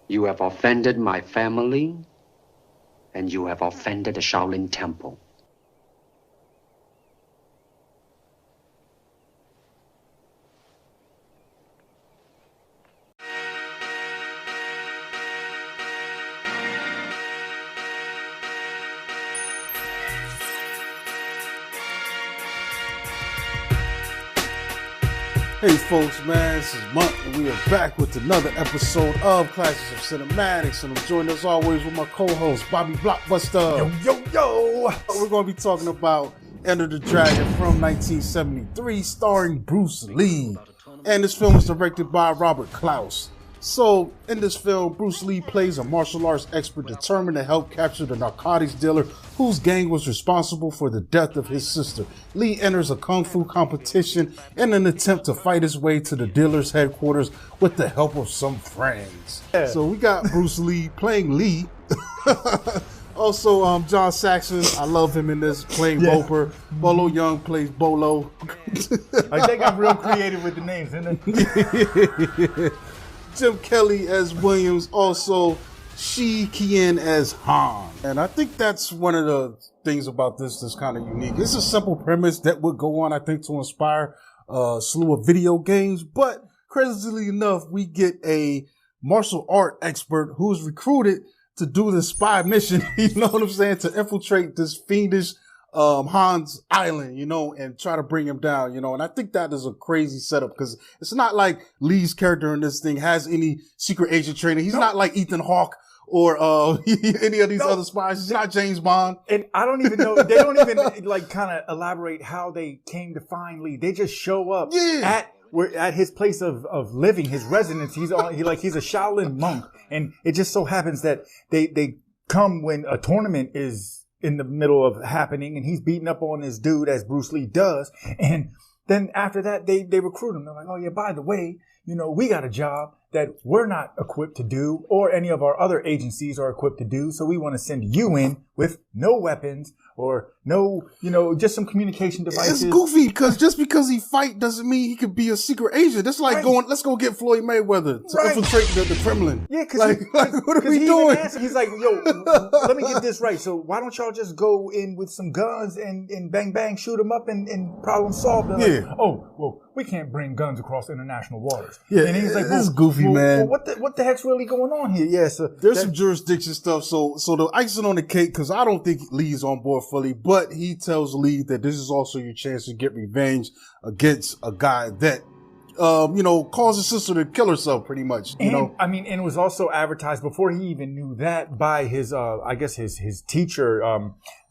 You have offended my family, and you have offended the Shaolin Temple. Hey folks, man, this is Monk, and we are back with another episode of Classes of Cinematics, and I'm joined as always with my co-host, Bobby Blockbuster. Yo! We're going to be talking about Enter the Dragon from 1973, starring Bruce Lee, and this film is directed by Robert Klaus. So, in this film, Bruce Lee plays a martial arts expert determined to help capture the narcotics dealer whose gang was responsible for the death of his sister. Lee enters a kung fu competition in an attempt to fight his way to the dealer's headquarters with the help of some friends. Yeah. So we got Bruce Lee playing Lee. Also, John Saxon, I love him in this, playing Roper. Bolo Young plays Bolo. Like they got real creative with the names, didn't they? Jim Kelly as Williams, also Shi Qian as Han. And I think that's one of the things about this that's kind of unique. It's a simple premise that would go on, I think, to inspire a slew of video games. But crazily enough, we get a martial art expert who's recruited to do this spy mission, you know what I'm saying, to infiltrate this fiendish Han's island, you know, and try to bring him down, you know. And I think that is a crazy setup because it's not like Lee's character in this thing has any secret agent training. He's not like Ethan Hawke or any of these other spies. He's not James Bond. And I don't even know, they don't even like kind of elaborate how they came to find Lee. They just show up at his place of living, his residence. He's a Shaolin monk, and it just so happens that they come when a tournament is in the middle of happening, and he's beating up on this dude as Bruce Lee does. And then after that, they recruit him. They're like, oh yeah, by the way, you know, we got a job that we're not equipped to do, or any of our other agencies are equipped to do. So we want to send you in with no weapons or no, you know, just some communication devices. It's goofy because just because he fight doesn't mean he could be a secret agent. That's like going, let's go get Floyd Mayweather to infiltrate the Kremlin. Yeah, because like, what are we doing? He's like, yo, let me get this right. So why don't y'all just go in with some guns and bang, bang, shoot them up and problem solved? Like, oh, well, we can't bring guns across international waters. Yeah, and he's like, this is goofy, man. Well, what the heck's really going on here? Yeah, so there's some jurisdiction stuff. So the icing on the cake, because I don't think Lee's on board fully, but he tells Lee that this is also your chance to get revenge against a guy that, you know, caused his sister to kill herself, pretty much. You know, I mean, and it was also advertised before he even knew that by his, I guess his teacher,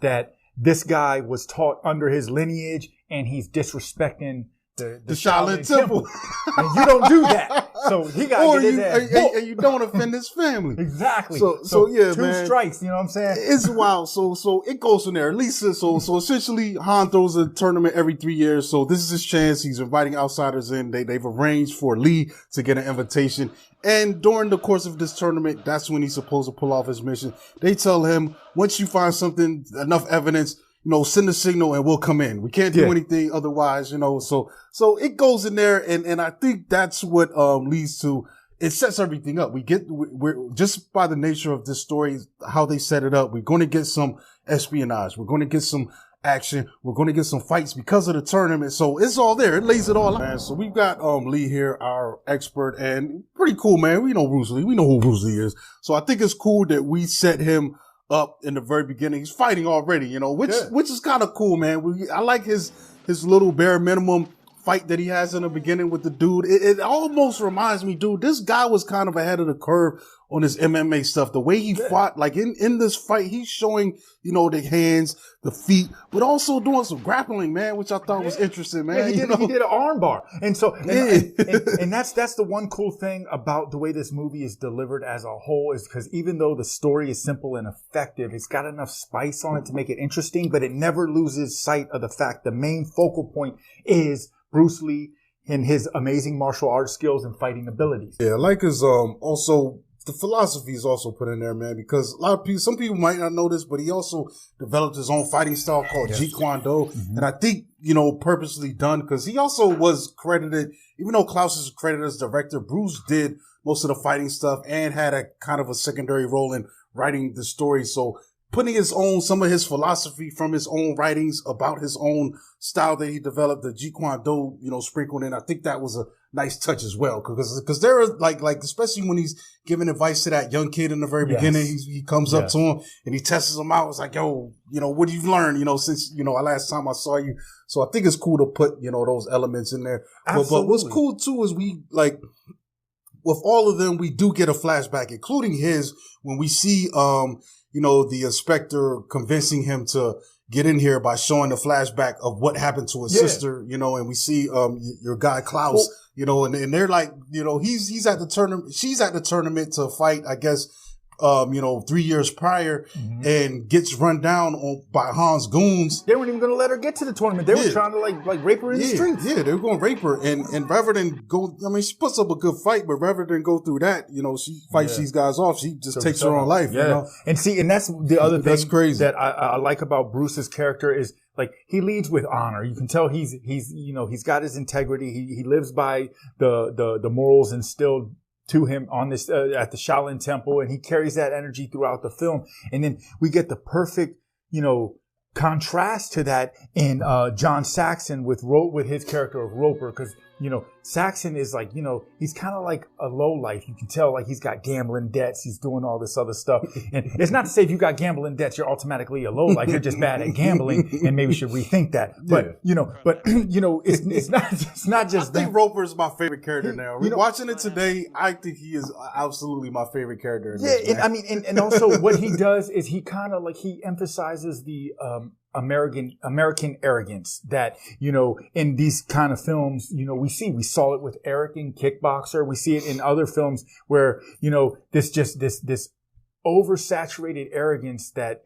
that this guy was taught under his lineage, and he's disrespecting the Shaolin Temple. And you don't do that. So he got to get his ass and you don't offend his family. Exactly. So yeah, two man. strikes, you know what I'm saying? It's wild. So it goes from there. At least so essentially Han throws a tournament every 3 years. So this is his chance. He's inviting outsiders in. They've arranged for Lee to get an invitation. And during the course of this tournament, that's when he's supposed to pull off his mission. They tell him, once you find something, enough evidence, you know, send a signal and we'll come in. We can't do anything otherwise, you know. So it goes in there, and I think that's what leads to, it sets everything up. We're just by the nature of this story, how they set it up, we're going to get some espionage. We're going to get some action. We're going to get some fights because of the tournament. So it's all there. It lays it all out. Man, so we've got Lee here, our expert, and pretty cool, man. We know Bruce Lee. We know who Bruce Lee is. So I think it's cool that we set him up in the very beginning. He's fighting already, you know, which is kind of cool, man. I like his little bare minimum fight that he has in the beginning with the dude. It almost reminds me, dude, this guy was kind of ahead of the curve on his MMA stuff. The way he fought, like in this fight, he's showing, you know, the hands, the feet, but also doing some grappling, man, which I thought was interesting, man. Yeah, he did an arm bar. And so, and that's the one cool thing about the way this movie is delivered as a whole, is because even though the story is simple and effective, it's got enough spice on it to make it interesting, but it never loses sight of the fact the main focal point is Bruce Lee and his amazing martial arts skills and fighting abilities. Yeah, I like his, also, the philosophy is also put in there, man, because a lot of people, some people might not know this, but he also developed his own fighting style called Jeet Kune Do. And I think, you know, purposely done, because he also was credited, even though Klaus is credited as director, Bruce did most of the fighting stuff and had a kind of a secondary role in writing the story. So putting some of his philosophy from his own writings about his own style that he developed, the Jeet Kune Do, sprinkled in. I think that was a nice touch as well. Cause there are like, especially when he's giving advice to that young kid in the very beginning, he comes up to him and he tests him out. It's like, yo, what have you learned, since, last time I saw you. So I think it's cool to put, those elements in there. But what's cool too is we with all of them, we do get a flashback, including his, when we see, the inspector convincing him to get in here by showing the flashback of what happened to his sister, and we see, your guy Klaus, and they're like, he's at the tournament, she's at the tournament to fight, I guess, 3 years prior, and gets run down by Han's goons. They weren't even going to let her get to the tournament. They were trying to like rape her in the streets. Yeah, they were going to rape her. And rather than go, she puts up a good fight, but rather than go through that, she fights these guys off. She just takes her own life, And see, and that's the other thing that's crazy that I like about Bruce's character is, like, he leads with honor. You can tell he's got his integrity. He lives by the morals instilled to him on this at the Shaolin Temple, and he carries that energy throughout the film. And then we get the perfect, contrast to that in John Saxon with his character of Roper, because Saxon is like, he's kind of like a lowlife. You can tell, like, he's got gambling debts. He's doing all this other stuff. And it's not to say if you got gambling debts, you're automatically a lowlife. You're just bad at gambling, and maybe should rethink that. But, it's not just I think Roper is my favorite character now. Watching it today, I think he is absolutely my favorite character. And also what he does is he kind of he emphasizes the, American arrogance that, in these kind of films, we saw it with Eric in Kickboxer. We see it in other films where, this oversaturated arrogance that,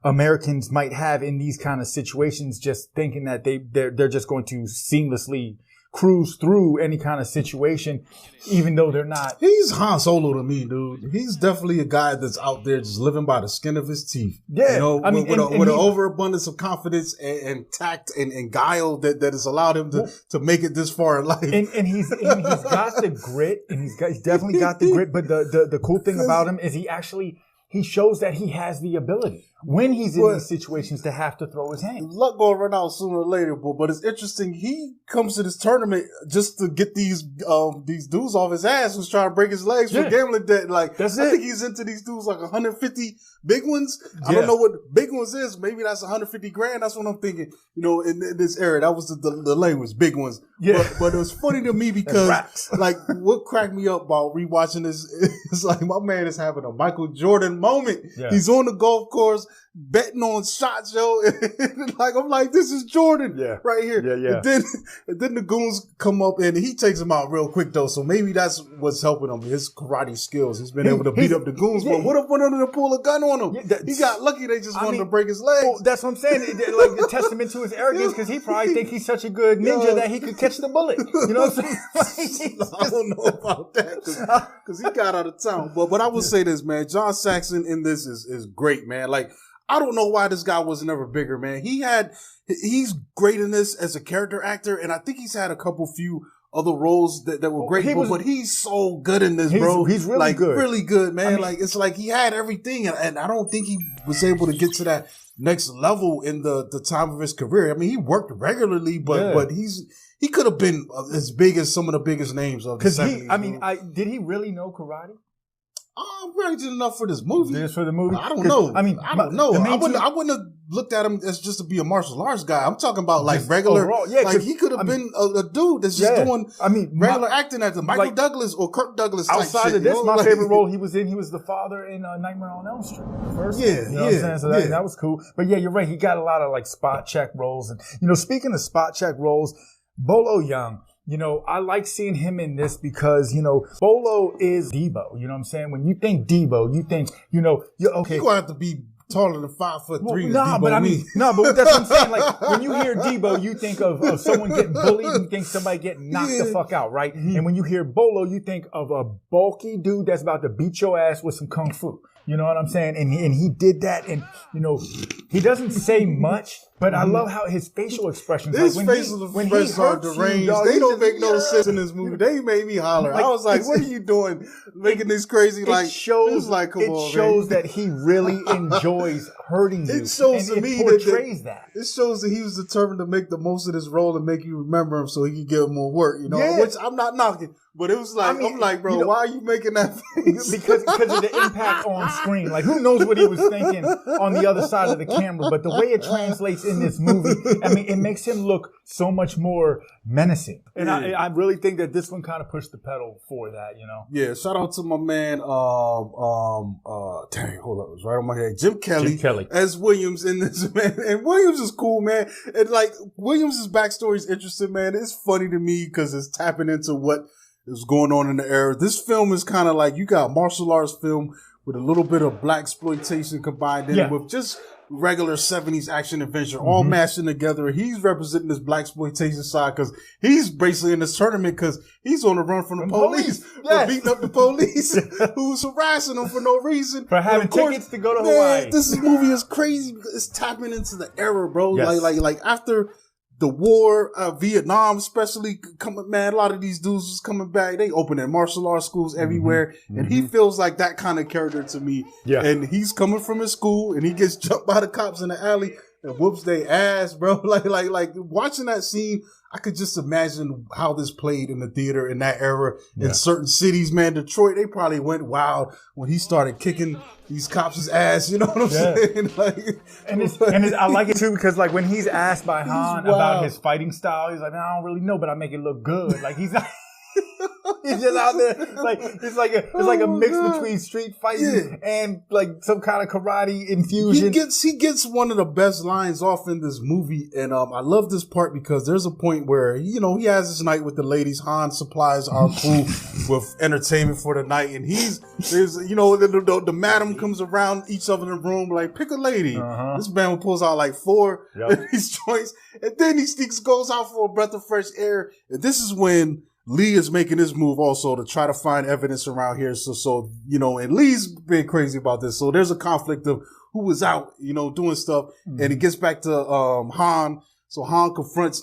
Americans might have in these kind of situations, just thinking that they're just going to seamlessly cruise through any kind of situation, even though they're not. He's Han Solo to me, dude. He's definitely a guy that's out there just living by the skin of his teeth. Yeah. With an overabundance of confidence and tact and guile that has allowed him to make it this far in life. And he's got the grit, and he's definitely got the grit. But the cool thing about him is he shows that he has the ability when he's in these situations to have to throw his hand. Luck gonna run out sooner or later, but it's interesting. He comes to this tournament just to get these dudes off his ass who's trying to break his legs for gambling debt. Like, I think he's into these dudes like 150 big ones. I don't know what big ones is. Maybe that's 150 grand. That's what I'm thinking. In this era, that was the language, big ones. Yeah. But it was funny to me because like what cracked me up about rewatching this is like my man is having a Michael Jordan moment. Yeah. He's on the golf course betting on shots, yo. I'm like, this is Jordan right here. Yeah. And then the goons come up and he takes them out real quick though. So maybe that's what's helping him. His karate skills. He's been able to beat up the goons. But what if one of them pull a gun on him? He got lucky. They just wanted to break his legs. Well, that's what I'm saysaying. Like a testament to his arrogance, because he probably think he's such a good ninja that he could catch the bullet. You know what I'm saying? I don't know about that because he got out of town. But I will say this, man. John Saxon in this is great, man. Like, I don't know why this guy was never bigger, man. He's great in this as a character actor, and I think he's had a few other roles that were great, but he's so good in this, bro. He's really good. Really good, man. It's like he had everything, and I don't think he was able to get to that next level in the time of his career. I mean, he worked regularly, but he could have been as big as some of the biggest names of the 70s. Did he really know karate? I'm really did enough for this movie. Just for the movie? I don't know. I don't know. I wouldn't have looked at him as just to be a martial arts guy. I'm talking about like regular. Overall, he could have been a dude that's just doing regular acting actor. Michael Douglas or Kirk Douglas type outside shit, of this, my favorite role he was in, he was the father in Nightmare on Elm Street. The first one. You know what I'm saying? So that was cool. But yeah, you're right. He got a lot of like spot check roles. And, speaking of spot check roles, Bolo Young. I like seeing him in this because, Bolo is Debo. You know what I'm saying? When you think Debo, you think, okay. You're going to have to be taller than 5'3". But that's what I'm saying. Like when you hear Debo, you think of someone getting bullied. You think somebody getting knocked the fuck out, right? Mm-hmm. And when you hear Bolo, you think of a bulky dude that's about to beat your ass with some kung fu. You know what I'm saying? And he did that, and he doesn't say much, but I love how his facial expressions. His facial expressions are deranged. They don't make no sense in this movie. They made me holler. I was like, "What are you doing? Making this crazy?" It shows that he really enjoys hurting you. It shows to me portrays that. It shows that he was determined to make the most of this role and make you remember him, so he could give him more work. Which I'm not knocking. But it was like, I'm like, bro, why are you making that face? Because of the impact on screen. Like, who knows what he was thinking on the other side of the camera? But the way it translates in this movie, it makes him look so much more menacing. And I really think that this one kind of pushed the pedal for that, Yeah, shout out to my man, dang, hold up, it was right on my head. Jim Kelly as Williams in this, man. And Williams is cool, man. And like, Williams' backstory is interesting, man. It's funny to me because it's tapping into what is going on in the era. This film is kind of like, you got martial arts film with a little bit of black exploitation combined in it with just regular 70s action adventure, all mashing together. He's representing this black exploitation side because he's basically in this tournament because he's on the run from the police. For beating up the police who's harassing him for no reason. For having tickets to go to Hawaii. This movie is crazy because it's tapping into the era, bro. Yes. Like after the war, Vietnam especially, man, a lot of these dudes was coming back. They opening martial arts schools everywhere. And he feels like that kind of character to me. Yeah. And he's coming from his school and he gets jumped by the cops in the alley and whoops their ass, bro. Like watching that scene, I could just imagine how this played in the theater in that era in certain cities, man. Detroit, they probably went wild when he started kicking these cops' ass, you know what I'm saying? I like it too because like when he's asked by Han about his fighting style, he's like, I don't really know, but I make it look good. Like he's not. He's just out there like it's like a mix between street fighting and like some kind of karate infusion. He gets one of the best lines off in this movie, and I love this part because there's a point where he has this night with the ladies. Han supplies our crew with entertainment for the night, and the madam comes around each other in the room like, pick a lady. This man pulls out like 4 of these joints, and then he goes out for a breath of fresh air. And this is when Lee is making this move also to try to find evidence around here. So, and Lee's been crazy about this. So there's a conflict of who was out, doing stuff. And it gets back to, Han. So Han confronts,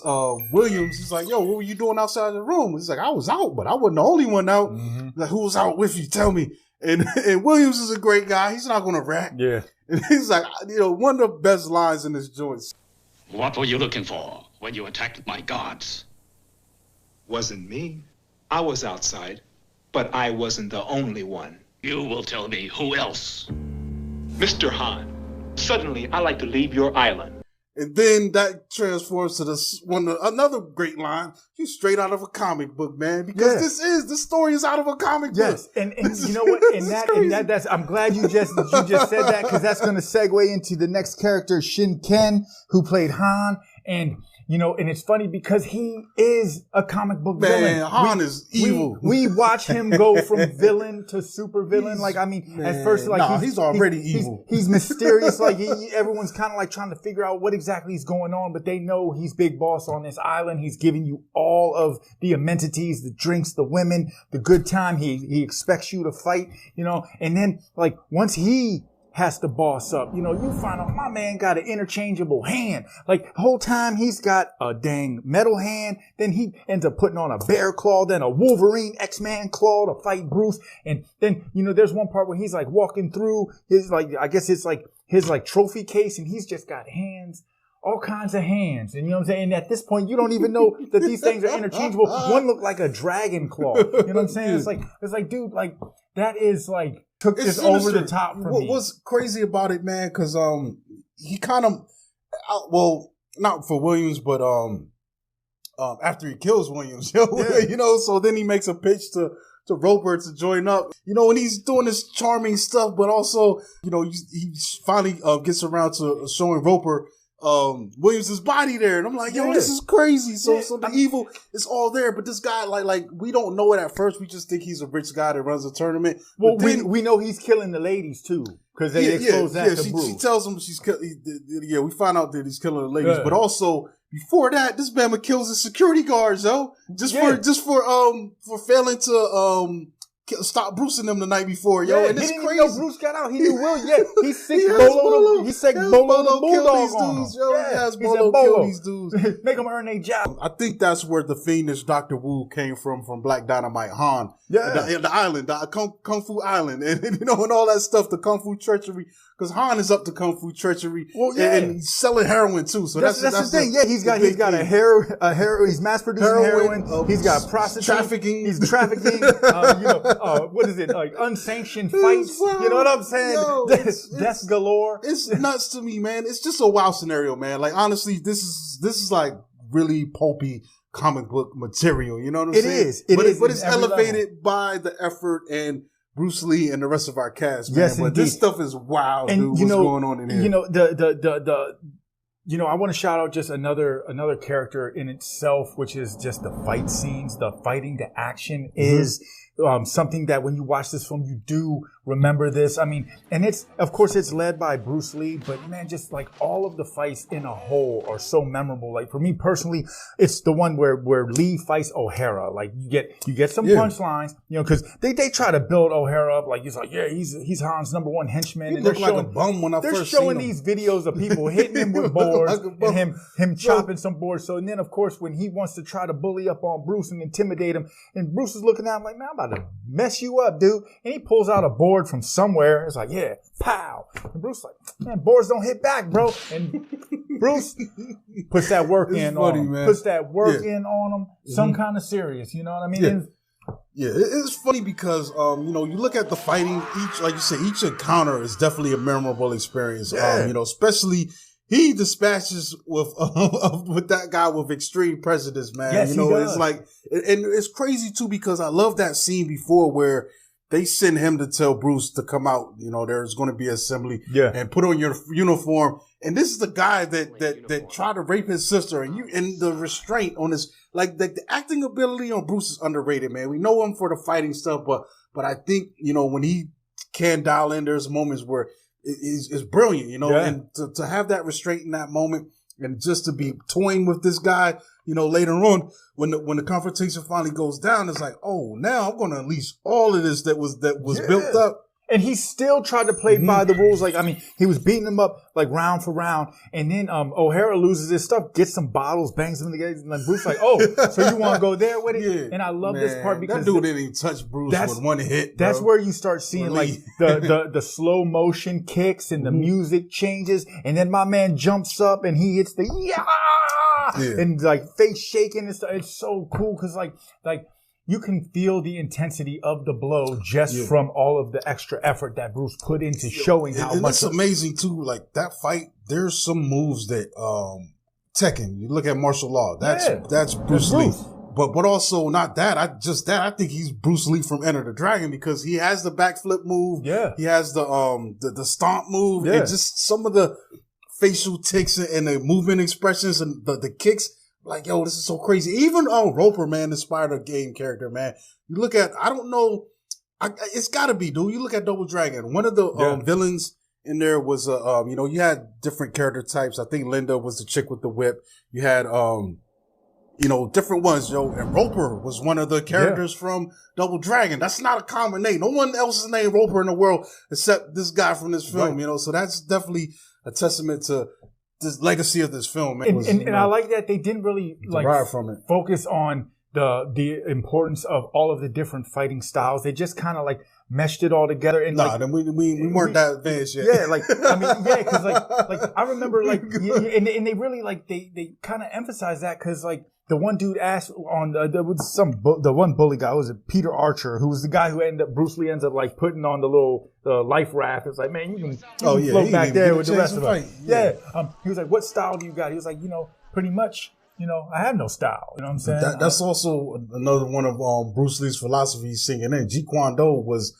Williams. He's like, yo, what were you doing outside the room? He's like, I was out, but I wasn't the only one out. Like, who was out with you? Tell me. And Williams is a great guy. He's not going to rat. Yeah. And he's like, one of the best lines in this joint. What were you looking for when you attacked my guards? Wasn't me. I was outside, but I wasn't the only one. You will tell me who else. Mr. Han, suddenly I like to leave your island. And then that transforms to another great line. You straight out of a comic book, man, because this story is out of a comic book. Yes, and you know what? That's I'm glad you just said that because that's going to segue into the next character, Shin Ken, who played Han. And it's funny because he is a comic book villain. Han is evil. We watch him go from villain to super villain. At first, he's already evil. He's mysterious. Everyone's kind of like trying to figure out what exactly is going on, but they know he's big boss on this island. He's giving you all of the amenities, the drinks, the women, the good time. He expects you to fight, and then once he has to boss up. You find out my man got an interchangeable hand. Like the whole time he's got a dang metal hand. Then he ends up putting on a bear claw, then a Wolverine X-Man claw to fight Bruce. And then, there's one part where he's like walking through his his trophy case and he's just got hands. All kinds of hands. And you know what I'm saying? And at this point, you don't even know that these things are interchangeable. One looked like a dragon claw. You know what I'm saying? It's like, dude, that is took this over the top for me. What's crazy about it, man, because he kind of, not for Williams, but after he kills Williams, so then he makes a pitch to Roper to join up, and he's doing this charming stuff, but also, he finally gets around to showing Roper Williams' body there, and I'm like, this is crazy. So the evil is all there, but this guy, we don't know it at first. We just think he's a rich guy that runs a tournament. Well, we know he's killing the ladies too. Because they expose that to she Bruce. tells him we find out that he's killing the ladies, but also before that, this man kills his security guards, yo, just for failing to stop Bruce and them the night before, yo, and it's crazy. Know Bruce got out. He knew Will. Yeah, he sick Bolo. He sick Bolo the Bulldog on dudes, him. yo. Yeah, He Bolo kill these dudes. Make them earn their job. I think that's where the fiendish Dr. Wu came from Black Dynamite Han. Yeah, the island, the Kung Fu Island, and and all that stuff, the Kung Fu treachery. Because Han is up to Kung Fu treachery, and he's selling heroin too. So that's the thing. Yeah, he's got a heroin. He's mass producing heroin. He's got prostitution. Trafficking. He's trafficking. What is it? Like unsanctioned fights. You know what I'm saying? That's galore. It's nuts to me, man. It's just a wild scenario, man. Like honestly, this is like really pulpy comic book material. You know what I'm saying? But it's elevated by the effort and Bruce Lee and the rest of our cast, man. Yes, but this stuff is wild, and, dude. What's going on in here? You know, I want to shout out just another character in itself, which is just the fight scenes, the fighting, the action is something that when you watch this film, you do remember this. I mean, and it's led by Bruce Lee, but man, just like all of the fights in a whole are so memorable. Like for me personally, it's the one where Lee fights O'Hara. Like you get some punchlines, because they try to build O'Hara up like he's Han's number one henchman. He looked like a bum when I first seen him. They're showing these videos of people hitting him with boards and him chopping some boards. So and then of course when he wants to try to bully up on Bruce and intimidate him, and Bruce is looking at him like, man, I'm about to mess you up, dude. And he pulls out a board from somewhere. It's like, yeah, pow. And Bruce like, man, boards don't hit back, bro. And Bruce puts that work in on him. Puts that work in on him. Some kind of serious, you know what I mean? Yeah, it's funny because, you look at the fighting, each encounter is definitely a memorable experience. Especially he dispatches with that guy with extreme prejudice, man. Yes, he does. It's like, and it's crazy too because I love that scene before where they send him to tell Bruce to come out. There's going to be assembly and put on your uniform. And this is the guy that tried to rape his sister, and the restraint on his, like the acting ability on Bruce is underrated, man. We know him for the fighting stuff, but I think, when he can dial in, there's moments where it's brilliant, and to have that restraint in that moment and just to be toying with this guy, later on when the confrontation finally goes down, it's like, oh, now I'm going to unleash all of this that was built up. And he still tried to play by the rules. Like, I mean, he was beating him up like round for round. And then O'Hara loses his stuff, gets some bottles, bangs them together. And like Bruce like, oh, so you want to go there with it? Yeah, and I love this part because that dude didn't even touch Bruce with one hit. That's where you start seeing like the slow motion kicks and the music changes. And then my man jumps up and he hits the and like face shaking and stuff. It's so cool because like you can feel the intensity of the blow just from all of the extra effort that Bruce put into showing how much. It's amazing too. Like that fight, there's some moves that Tekken. You look at martial law. That's Bruce Lee. But also not that. I think he's Bruce Lee from Enter the Dragon because he has the backflip move. Yeah. He has the stomp move and just some of the facial tics and the movement expressions and the kicks. Like, yo, this is so crazy. Even Roper, man, inspired a game character, man. You look at, I don't know, it's got to be, dude. You look at Double Dragon. One of the villains in there was, you had different character types. I think Linda was the chick with the whip. You had, different ones, yo. And Roper was one of the characters from Double Dragon. That's not a common name. No one else is named Roper in the world except this guy from this film, So that's definitely a testament to this legacy of this film. And I like that they didn't really focus on the importance of all of the different fighting styles. They just kind of like meshed it all together. And then we weren't that advanced yet. Yeah, because like I remember and they really they kind of emphasized that because the one dude asked on the one bully guy, was it Peter Archer, who was the guy who Bruce Lee ends up putting on the little life raft. It's like, man, you can float back there with the rest of us. He was like, what style do you got? He was like, pretty much, I have no style. You know what I'm saying? That's also another one of Bruce Lee's philosophies singing in. Jeet Kune Do was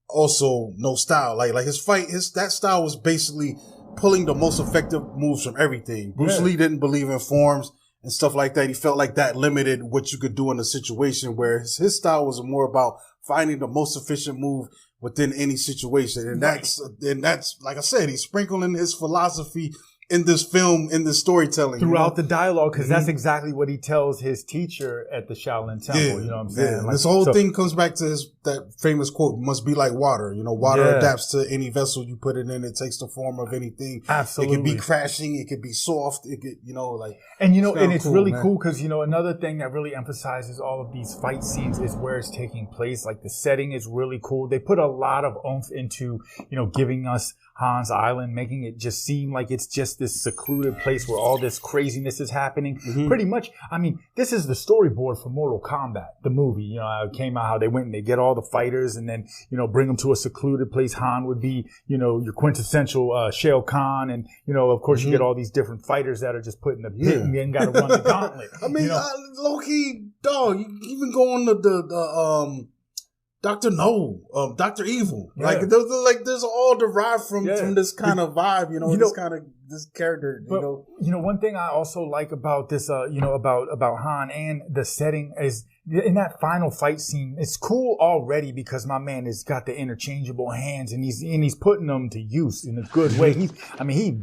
also no style. Like his fight, that style was basically pulling the most effective moves from everything. Bruce Lee didn't believe in forms. and stuff like that. He felt like that limited what you could do in a situation, where his style was more about finding the most efficient move within any situation. And that's like I said, he's sprinkling his philosophy in this film, in this storytelling. Throughout the dialogue, because that's exactly what he tells his teacher at the Shaolin Temple. Yeah, you know what I'm saying? Yeah. Like, this whole thing comes back to that famous quote, must be like water. Water adapts to any vessel you put it in. It takes the form of anything. Absolutely. It could be crashing. It could be soft. It could, and it's cool, really cool because, another thing that really emphasizes all of these fight scenes is where it's taking place. Like, the setting is really cool. They put a lot of oomph into, giving us Han's Island, making it just seem like it's just this secluded place where all this craziness is happening. Mm-hmm. Pretty much, this is the storyboard for Mortal Kombat, the movie. It came out how they went and they get all the fighters and then, bring them to a secluded place. Han would be, your quintessential Shao Kahn. And, of course, you get all these different fighters that are just put in the pit and then got to run the gauntlet. low-key, dog, you even go on the Dr. No, Dr. Evil. Yeah. There's all derived from this kind of vibe, this kind of, this character, one thing I also like about this, about Han and the setting is in that final fight scene, it's cool already because my man has got the interchangeable hands and he's putting them to use in a good way. He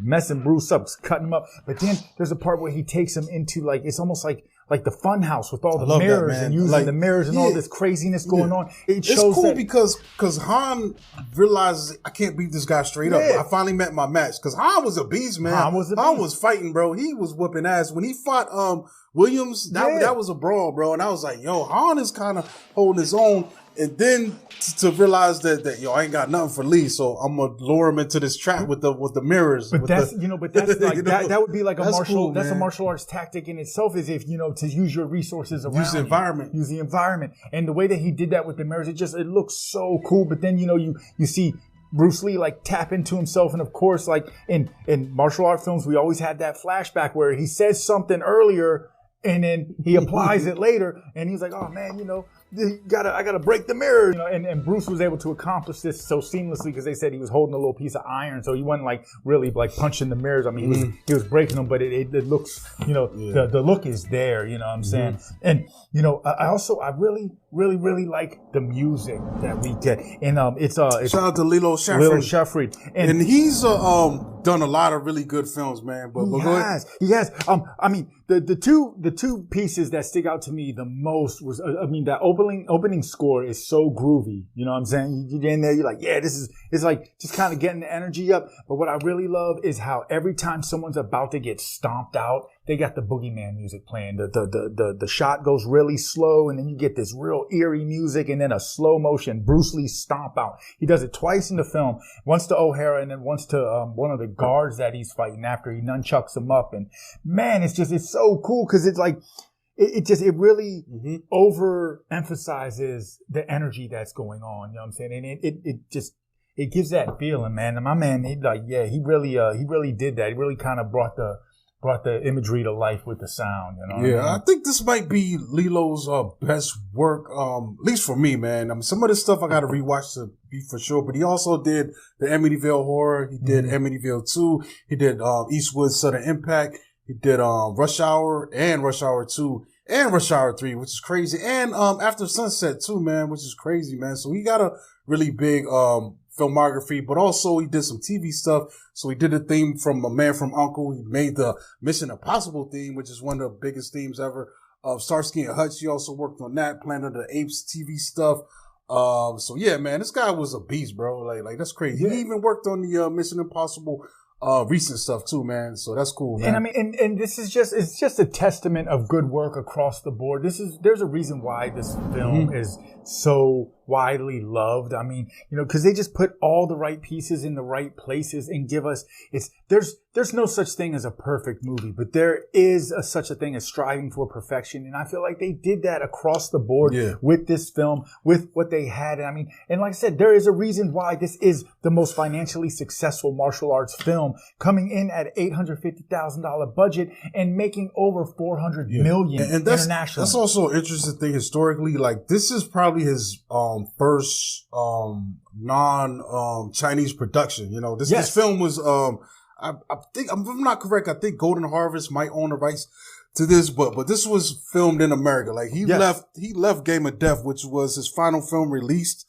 messing Bruce up, cutting him up. But then there's a part where he takes him into it's almost like the fun house with all the mirrors and using the mirrors and all this craziness going on. It's cool because Han realizes I can't beat this guy straight up. I finally met my match because Han was a beast, man. Han was fighting, bro. He was whooping ass. When he fought Williams, that was a brawl, bro. And I was like, yo, Han is kind of holding his own. And then to realize that I ain't got nothing for Lee, so I'm gonna lure him into this trap with the mirrors. But that's like that would be like a martial arts tactic in itself, is if to use your resources around use the environment. And the way that he did that with the mirrors, it looks so cool. But then you see Bruce Lee tap into himself, and of course, in martial art films, we always had that flashback where he says something earlier and then he applies it later, and he's like, oh man, I gotta break the mirror, and Bruce was able to accomplish this so seamlessly because they said he was holding a little piece of iron, so he wasn't really punching the mirrors. He was breaking them, but it looks, the look is there, you know what I'm saying? And I really like the music that we get, and it's shout out to Lilo Schifrin. And he's done a lot of really good films, man. But he has. The two pieces that stick out to me the most was, that opening score is so groovy. You know what I'm saying? You get in there, you're like, yeah, it's like just kind of getting the energy up. But what I really love is how every time someone's about to get stomped out, they got the boogeyman music playing. The shot goes really slow, and then you get this real eerie music, and then a slow motion Bruce Lee stomp out. He does it twice in the film, once to O'Hara and then once to one of the guards that he's fighting after he nunchucks him up. And man, it's so cool because it's like it really overemphasizes the energy that's going on. You know what I'm saying? And it gives that feeling, man. And my man, he really did that. He really kind of brought the imagery to life with the sound, I think this might be Lilo's best work, at least for me, man. Some of this stuff I got to rewatch to be for sure, but he also did the Amityville Horror. He did Amityville 2. He did Eastwood Sudden Impact. He did Rush Hour and Rush Hour 2 and Rush Hour 3, which is crazy. And After Sunset too, man, which is crazy, man. So he got a really big filmography, but also he did some TV stuff. So he did a theme from A Man from U.N.C.L.E. He made the Mission Impossible theme, which is one of the biggest themes ever, of Starsky and Hutch. He also worked on that, Planet of the Apes TV stuff. So yeah, man, this guy was a beast, bro. Like that's crazy. He even worked on the Mission Impossible recent stuff too, man. So that's cool, man. And and this is it's just a testament of good work across the board. There's a reason why this film is so widely loved. Because they just put all the right pieces in the right places and give us, there's no such thing as a perfect movie, but there is such a thing as striving for perfection. And I feel like they did that across the board with this film, with what they had. And like I said, there is a reason why this is the most financially successful martial arts film, coming in at $850,000 budget and making over $400 million internationally. That's also an interesting thing historically. This is probably his first non-Chinese production. This film was I think, if I'm not correct, I think Golden Harvest might own the rights to this, but this was filmed in America. Like he left Game of Death, which was his final film released,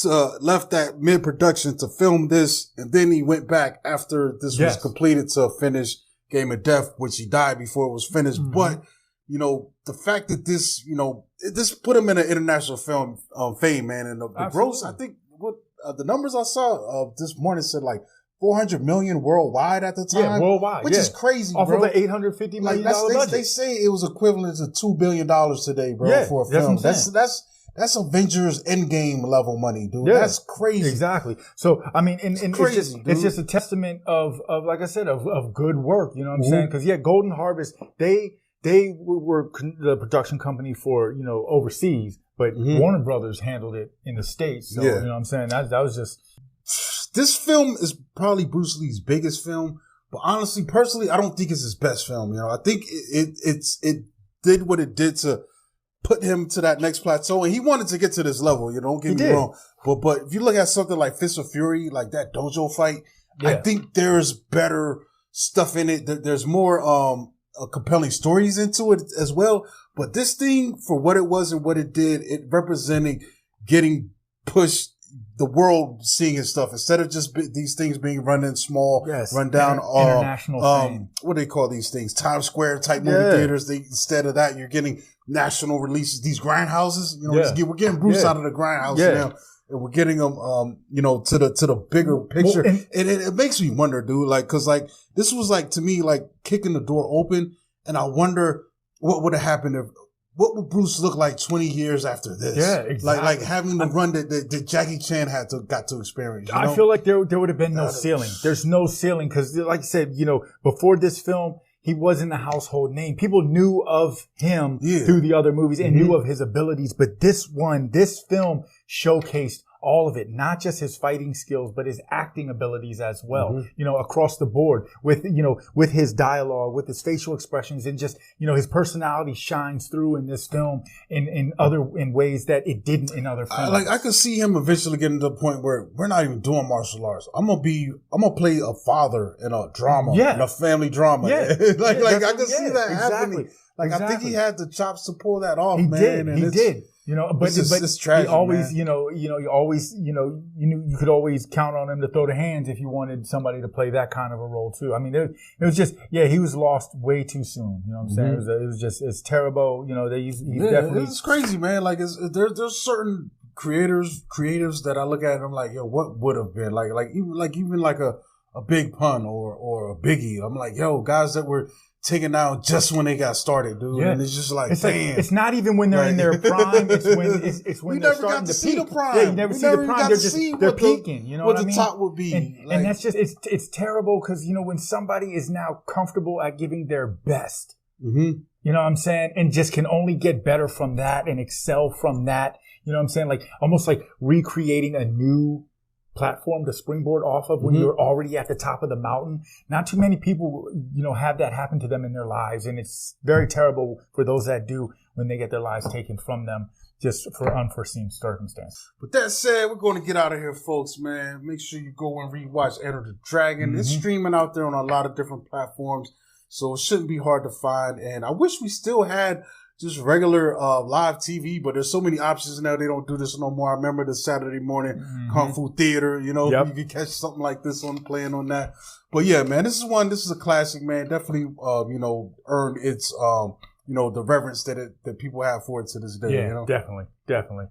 left that mid production to film this, and then he went back after this was completed to finish Game of Death, which he died before it was finished. Mm-hmm. But you know, the fact that this, you know, this put him in an international film fame, man, and the gross. I think what the numbers I saw this morning said like 400 million worldwide at the time. Yeah, worldwide, which is crazy, off bro. of an $850 million budget. They say it was equivalent to $2 billion today, bro, for a film. That's Avengers Endgame level money, dude. Yeah, that's crazy. Exactly. So, I mean, and it's just a testament of, like I said, of good work. You know what I'm saying? Because Golden Harvest, they were the production company for, you know, overseas, but Warner Brothers handled it in the States. So, you know what I'm saying? That was just. This film is probably Bruce Lee's biggest film, but honestly, personally, I don't think it's his best film. You know, I think it did what it did to put him to that next plateau, and he wanted to get to this level. You know, don't get me wrong, but if you look at something like Fist of Fury, like that dojo fight, I think there's better stuff in it. There's more compelling stories into it as well. But this thing, for what it was and what it did, it represented getting pushed. The world seeing his stuff instead of just these things being run in small, run down, international fame. What do they call these things? Times Square type movie theaters. Instead of that, you're getting national releases. These grindhouses, you know, we're getting Bruce out of the grindhouse now, and we're getting him, you know, to the bigger picture. Well, and it makes me wonder, dude, like, cause like this was like to me like kicking the door open, and I wonder what would have happened if. What would Bruce look like 20 years after this? Yeah, exactly. Like having the run that Jackie Chan got to experience. You know? I feel like there would have been no ceiling. There's no ceiling because, like I said, you know, before this film, he wasn't a household name. People knew of him through the other movies and knew of his abilities. But this film showcased all of it, not just his fighting skills, but his acting abilities as well, you know, across the board with, you know, with his dialogue, with his facial expressions, and just, you know, his personality shines through in this film in ways that it didn't in other films. I could see him eventually getting to the point where we're not even doing martial arts. I'm going to play a father in a drama, in a family drama. I could see that happening. I think he had the chops to pull that off, he man. He did. You know, but it's tragic, he always, man. you could always count on him to throw the hands if you wanted somebody to play that kind of a role too. I mean, it was just, he was lost way too soon. You know what I'm saying? It was just, it's terrible. You know, he's definitely. It's crazy, man. Like, there's certain creatives that I look at and I'm like, yo, what would have been even like a Big Pun or a Biggie. I'm like, yo, guys that were taken out just when they got started, dude. Yeah. And it's just like, damn. It's not even when they're in their prime. It's when they're starting to peak. Yeah, you never see the prime. They're peaking. You know what I mean? What the top would be. And that's just, it's terrible because, you know, when somebody is now comfortable at giving their best, you know what I'm saying? And just can only get better from that and excel from that. You know what I'm saying? Like almost like recreating a new platform to springboard off of when you're already at the top of the mountain. Not too many people, you know, have that happen to them in their lives. And it's very terrible for those that do when they get their lives taken from them just for unforeseen circumstances. But that said, we're going to get out of here, folks, man. Make sure you go and rewatch Enter the Dragon. It's streaming out there on a lot of different platforms, so it shouldn't be hard to find. And I wish we still had just regular live TV, but there's so many options now. They don't do this no more. I remember the Saturday morning Kung Fu Theater, you know, you could catch something like this playing on that. But yeah, man, this is a classic, man. Definitely, you know, earned its, you know, the reverence that people have for it to this day. Yeah, you know? definitely.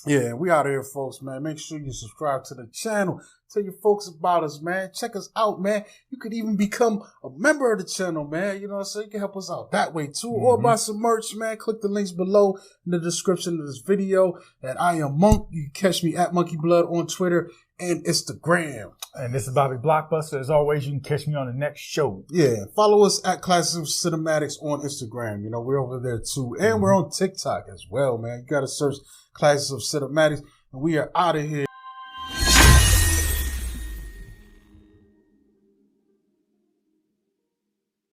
Yeah, we out of here, folks, man. Make sure you subscribe to the channel. Tell your folks about us, man. Check us out, man. You could even become a member of the channel, man. You know, so you can help us out that way, too. Or buy some merch, man. Click the links below in the description of this video. And I am Monk. You can catch me at Monkey Blood on Twitter and Instagram. And this is Bobby Blockbuster. As always, you can catch me on the next show. Yeah. Follow us at Classic Cinematics on Instagram. You know, we're over there, too. And we're on TikTok as well, man. You got to search Classics of Cinematics. And we are out of here.